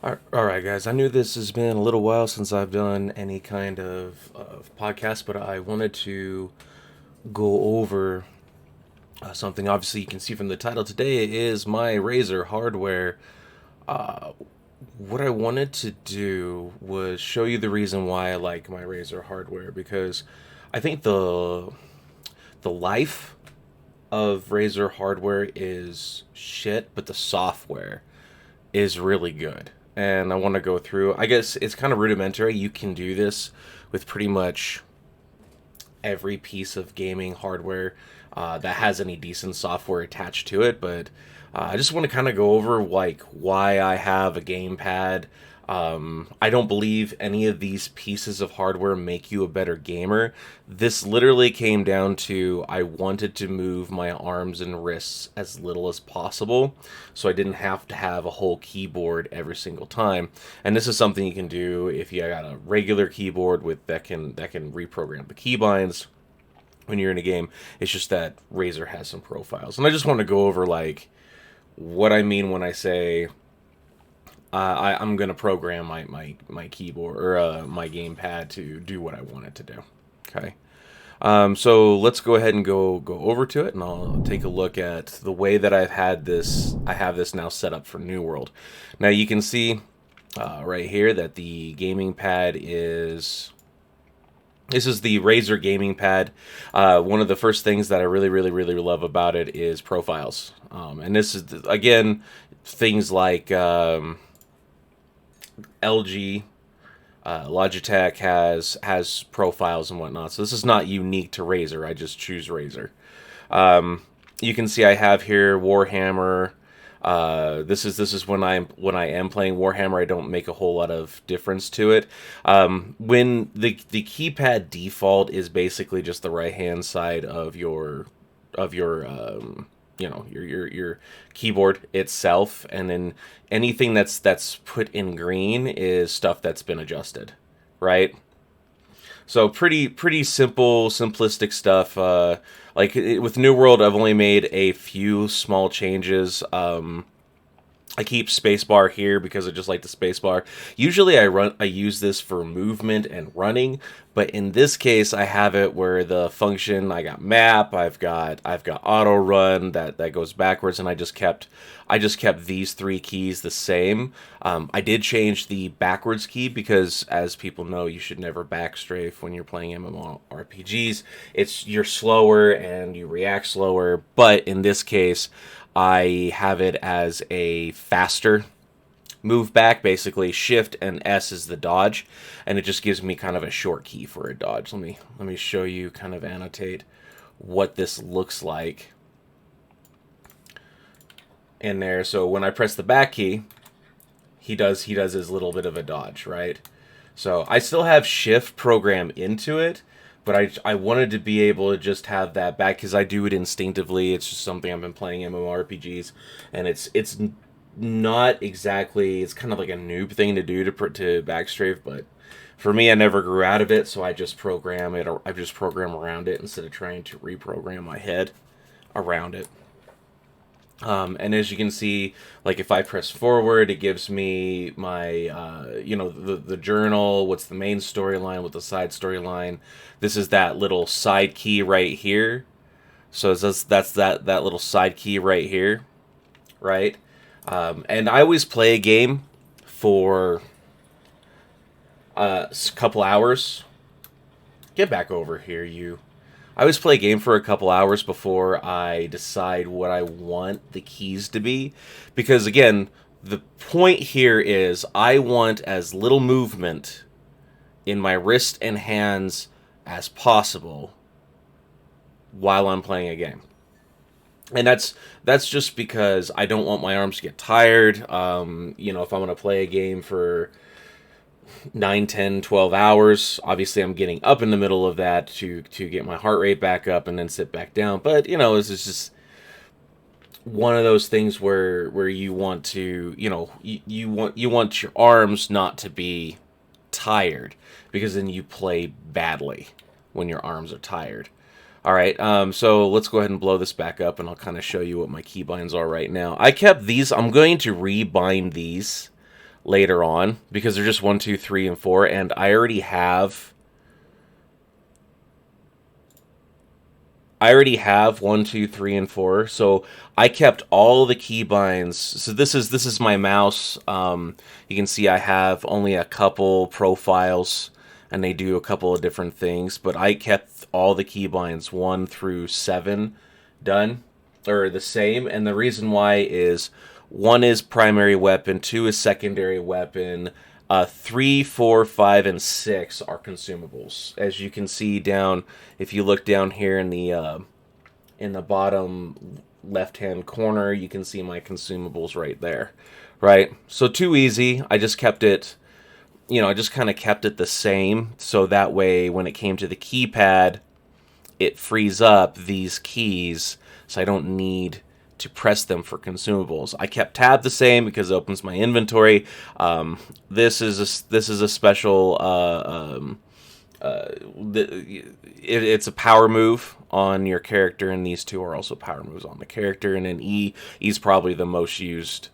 All right, guys. I knew this has been a little while since I've done any kind of podcast, but I wanted to go over something. Obviously, you can see from the title today is my Razer hardware. What I wanted to do was show you the reason why I like my Razer hardware because I think the life of Razer hardware is shit, but the software is really good. And I want to go through. I guess it's kind of rudimentary. You can do this with pretty much every piece of gaming hardware that has any decent software attached to it. But I just want to kind of go over like why I have a gamepad. I don't believe any of these pieces of hardware make you a better gamer. This literally came down to I wanted to move my arms and wrists as little as possible, so I didn't have to have a whole keyboard every single time. And this is something you can do if you got a regular keyboard with that can reprogram the keybinds when you're in a game. It's just that Razer has some profiles, and I just want to go over like what I mean when I say I'm gonna program my keyboard or my gamepad to do what I want it to do. Okay. So let's go ahead and go over to it, and I'll take a look at the way that I've had this. I have this now set up for New World. Now you can see right here that the gaming pad is. This is the Razer gaming pad. One of the first things that I really love about it is profiles. And this is again things like LG, Logitech has profiles and whatnot. So this is not unique to Razer. I just choose Razer. You can see I have here Warhammer. This is when I am playing Warhammer. I don't make a whole lot of difference to it. When the keypad default is basically just the right hand side of your keyboard itself, and then anything that's put in green is stuff that's been adjusted, right? So pretty simple, simplistic stuff. With New World, I've only made a few small changes. I keep spacebar here because I just like the spacebar. Usually I use this for movement and running, but in this case I have it where the function I got map, I've got auto run that goes backwards, and I just kept these three keys the same. I did change the backwards key because, as people know, you should never backstrafe when you're playing MMORPGs. You're slower and you react slower, but in this case I have it as a faster move back. Basically, Shift and S is the dodge, and it just gives me kind of a short key for a dodge. Let me show you, kind of annotate what this looks like in there. So when I press the back key, he does his little bit of a dodge, right? So I still have Shift program into it, but I wanted to be able to just have that back because I do it instinctively. It's just something I've been playing MMORPGs, and it's not exactly. It's kind of like a noob thing to do to backstrafe, but for me, I never grew out of it, so I just program it. Or I just program around it instead of trying to reprogram my head around it. And as you can see, like if I press forward, it gives me my, the journal, what's the main storyline, what's the side storyline. This is that little side key right here. So that's that little side key right here, right? And I always play a game for a couple hours. Get back over here, you. I always play a game for a couple hours before I decide what I want the keys to be. Because, again, the point here is I want as little movement in my wrist and hands as possible while I'm playing a game. And that's just because I don't want my arms to get tired. If I'm going to play a game for 9, 10, 12 hours. Obviously, I'm getting up in the middle of that to get my heart rate back up and then sit back down. But, this is just one of those things where you want to, you want your arms not to be tired, because then you play badly when your arms are tired. All right, so let's go ahead and blow this back up, and I'll kind of show you what my keybinds are right now. I kept these. I'm going to rebind these later on, because they're just 1, 2, 3, and 4, and I already have 1, 2, 3, and 4. So I kept all the keybinds. So this is my mouse. You can see I have only a couple profiles, and they do a couple of different things. But I kept all the keybinds 1 through 7 done, or the same. And the reason why is 1 is primary weapon, 2 is secondary weapon. 3, 4, 5, and 6 are consumables. As you can see down, if you look down here in the bottom left-hand corner, you can see my consumables right there, right? So too easy. I just kept it, I just kind of kept it the same, so that way when it came to the keypad, it frees up these keys, so I don't need to press them for consumables. I kept tab the same because it opens my inventory. This is a special. It's a power move on your character, and these two are also power moves on the character. And then E's probably the most used,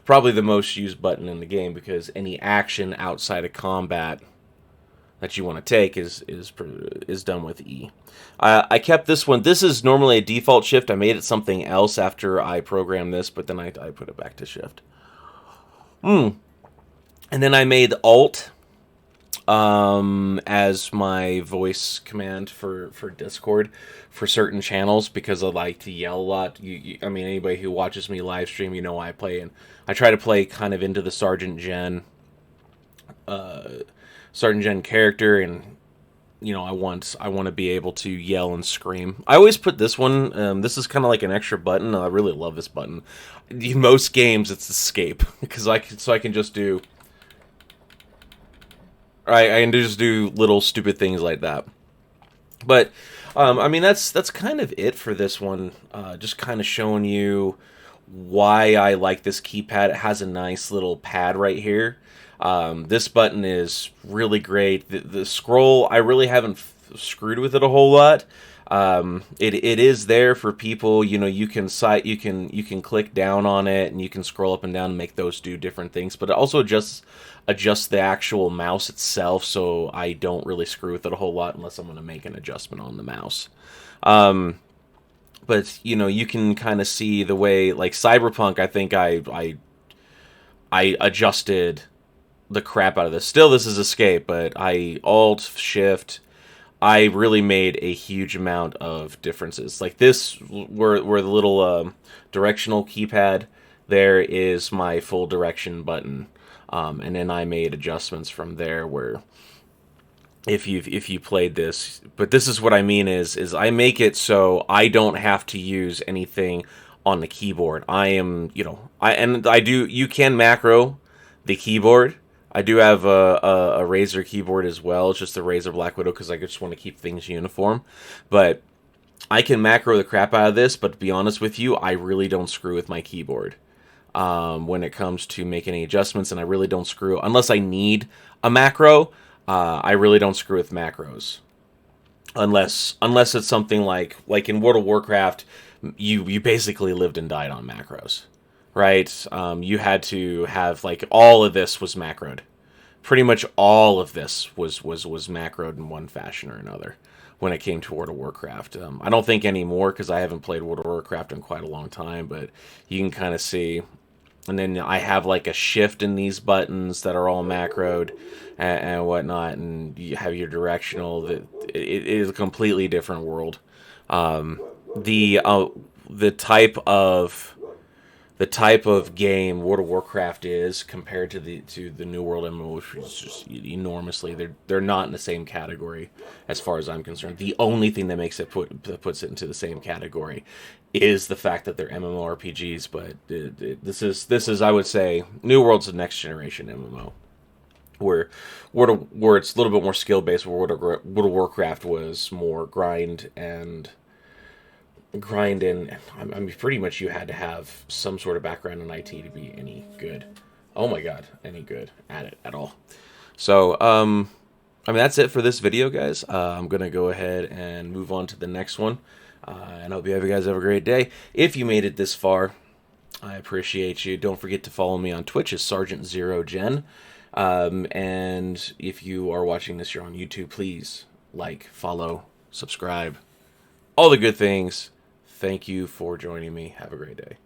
probably the most used button in the game, because any action outside of combat that you want to take is done with E. I kept this one. This is normally a default shift. I made it something else after I programmed this, but then I put it back to shift. And then I made Alt as my voice command for Discord for certain channels, because I like to yell a lot. I mean, anybody who watches me live stream, I play, and I try to play kind of into the Sergeant Jen character, and I want to be able to yell and scream. I always put this one. This is kind of like an extra button. I really love this button. In most games, it's escape, because I can just do. I can just do little stupid things like that. But I mean, that's kind of it for this one. Just kind of showing you why I like this keypad. It has a nice little pad right here. This button is really great. The scroll, I really haven't screwed with it a whole lot. It is there for people. You can click down on it, and you can scroll up and down and make those do different things. But it also adjusts the actual mouse itself, so I don't really screw with it a whole lot unless I'm going to make an adjustment on the mouse. But you can kind of see the way, like Cyberpunk, I think I adjusted the crap out of this. Still, this is escape, but I Alt Shift. I really made a huge amount of differences. Like this, where the little directional keypad there is my full direction button, and then I made adjustments from there. Where if you played this, but this is what I mean is I make it so I don't have to use anything on the keyboard. You can macro the keyboard. I do have a Razer keyboard as well. It's just a Razer Black Widow because I just want to keep things uniform. But I can macro the crap out of this, but to be honest with you, I really don't screw with my keyboard when it comes to making any adjustments, and I really don't screw unless I need a macro. I really don't screw with macros unless it's something like in World of Warcraft, you basically lived and died on macros. Right, you had to have, like, all of this was macroed. Pretty much all of this was macroed in one fashion or another when it came to World of Warcraft. I don't think anymore because I haven't played World of Warcraft in quite a long time, but you can kind of see. And then I have like a shift in these buttons that are all macroed and whatnot, and you have your directional. It is a completely different world. The type of game World of Warcraft is compared to the New World MMO, which is just enormously. They're not in the same category as far as I'm concerned. The only thing that makes it puts it into the same category is the fact that they're MMORPGs. But this is I would say New World's the next generation MMO, where it's a little bit more skill based. Where World of Warcraft was more grind and. I mean, pretty much you had to have some sort of background in IT to be any good. Oh my god, any good at it at all. So, I mean, that's it for this video, guys. I'm going to go ahead and move on to the next one. And I hope you guys have a great day. If you made it this far, I appreciate you. Don't forget to follow me on Twitch as Sergeant Zero Gen. And if you are watching this, you're on YouTube, please like, follow, subscribe, all the good things. Thank you for joining me. Have a great day.